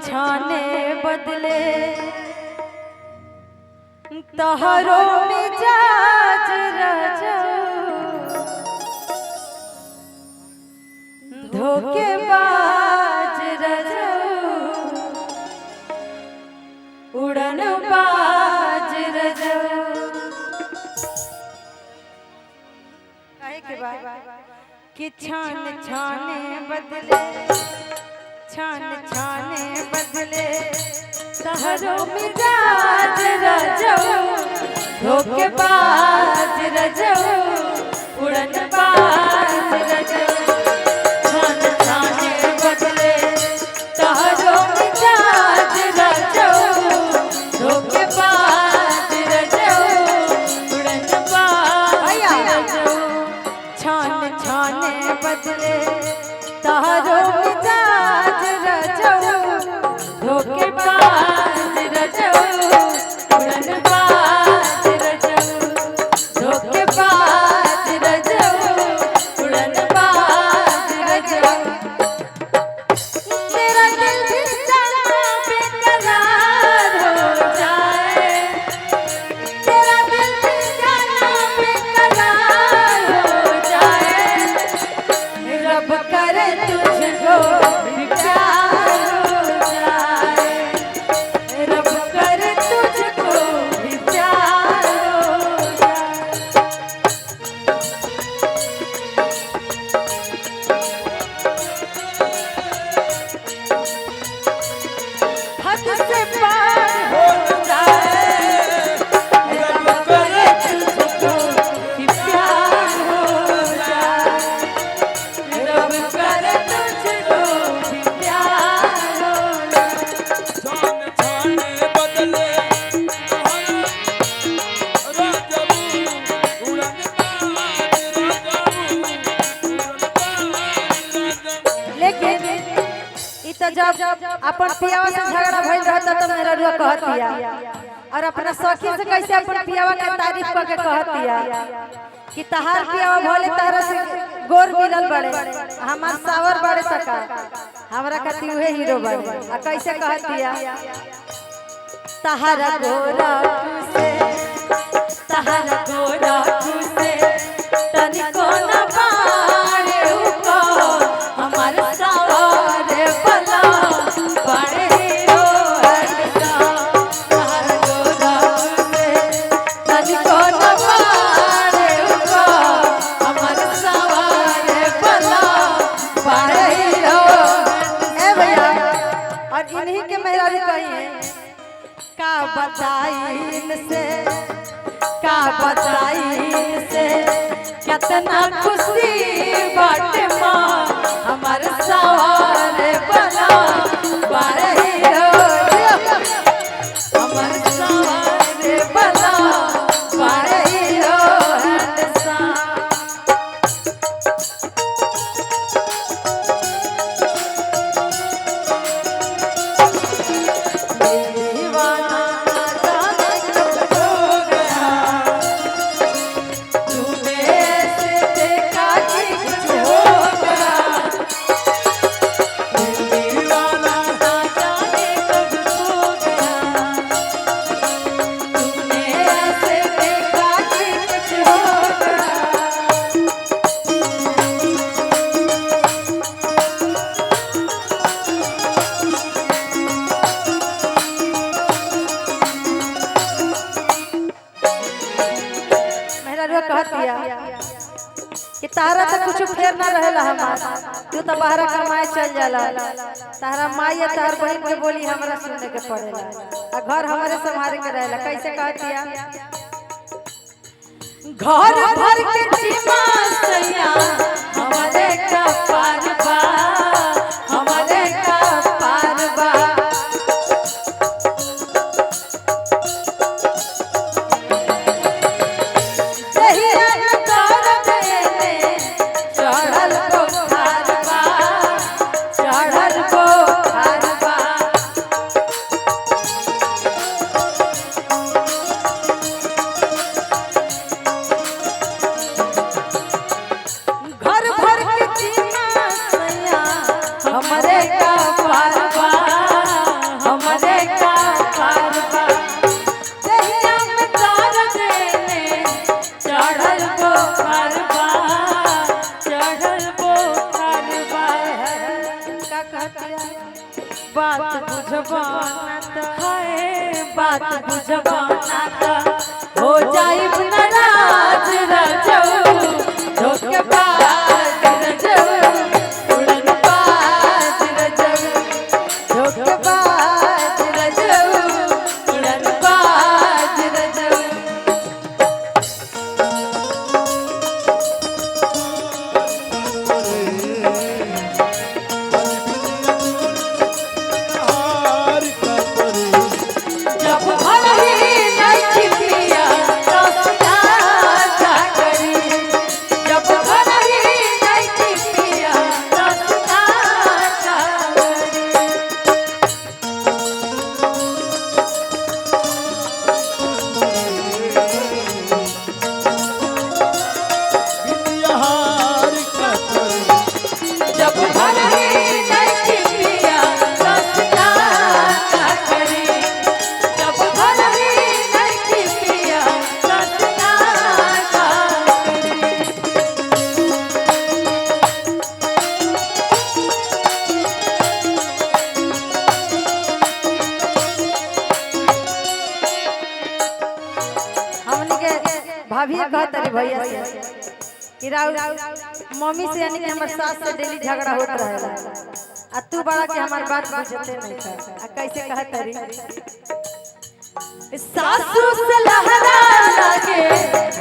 छाने बदले तहरो मिजाज रजो धोखेबाज रजो उड़न बाज रजो कहे के बाद कि छान छाने बदले छान छाने बदले तहरो मिजाज रजो धोखेबाज रजो उड़न बाज रजो छान छाने बदले तहरो मिजाज रजो धोखेबाज रजो उड़न बाज रजो छान छाने बदले तहरो मिजाज रजो धोखेबाज रजो उड़न बाज रजो धोखेबाज रजो उड़न बाज रजो मेरा दिल भी जाना बेकरार हो जाए तेरा दिल भी जाना बेकरार हो जाए रब करे तुझको भी प्यार हो जाए रब करे तुझको भी प्यार हो जाए हद से पार हो जाए रब करे तुझको भी प्यार हो जाए रब करे तुझको भी प्यार हो जाए छान छाने बदले लेकिन इ त जब अपन पियावा से झगड़ा भइल रहता त मेरा रुआ कहतिया और अपना सखी से कैसे अपन पियावा के तारीफ करके कहतिया कि तहार पियावा भले तारा से गोर मिलल बड़े हमार सावर बड़े तका हमरा खाती उहे हीरो बड़े आ कैसे कहतिया तहारा गोरा से तहारा गोरा से तनिको न पारे उको हमार सावर बला बड़े हीरो हरदा तहारा गोरा से तनिको न पारे उको हमार सावर बला बड़े हीरो ए भैया और इन्हीं के मेहरारू कहिए का बताइन से कितना खुशी बाटे माँ हमार सवार बला बड़े हीरो हमार सवार बला बड़े हीरो हैंडसम दीवाना जाने कब हो गया तूने ऐसे देखा कि कुछ हो गया दीवाना जाने कब हो गया तूने ऐसे देखा कि कुछ हो गया मेरा रुआ कहतिया कि तारा तो कुछ फेर ना रहेला हमार तू तो बाहर कमाए चल जाला तारा माई या तार बहन के बोली हमरा सुनने के पड़ेला आ घर हमारे संभाले के रहेला कैसे कहतिया घर भर के जीवा सैया हमारे का पारबा हमारे का पारबा चढ़ल को खारबा घर भर के जीना बात बुझबाना त है बात बुझबाना त हो जाई नाराज रजऊ धोखेबाज रजऊ उड़नबाज रजऊ धोखेबाज रजऊ उड़नबाज रजऊ भाभी कहत रे भैया से कि राउ मम्मी से यानी कि हमर सास से डेली झगड़ा होत रहेला आ तू बड़ा के हमर बात बुझते नहीं था आ कैसे कहत रे सासू से लहरा लागे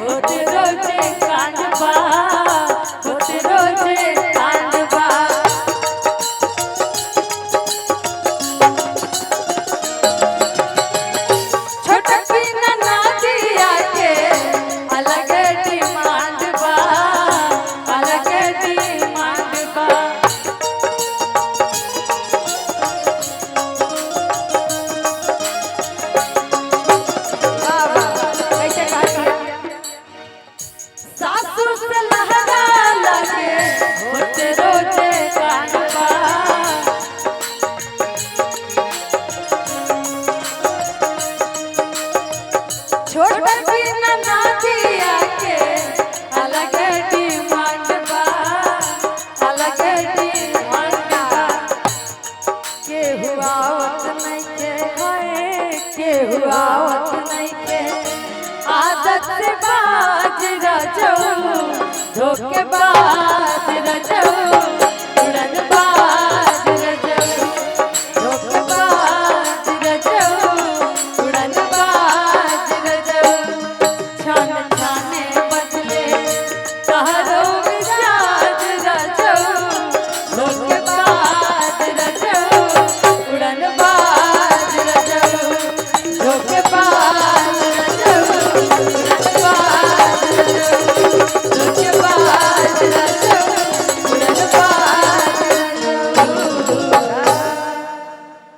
होते रोजे कांडबा होते रोजे कांडबा आदत से बाज रजऊ धोखेबाज रजऊ उड़नबाज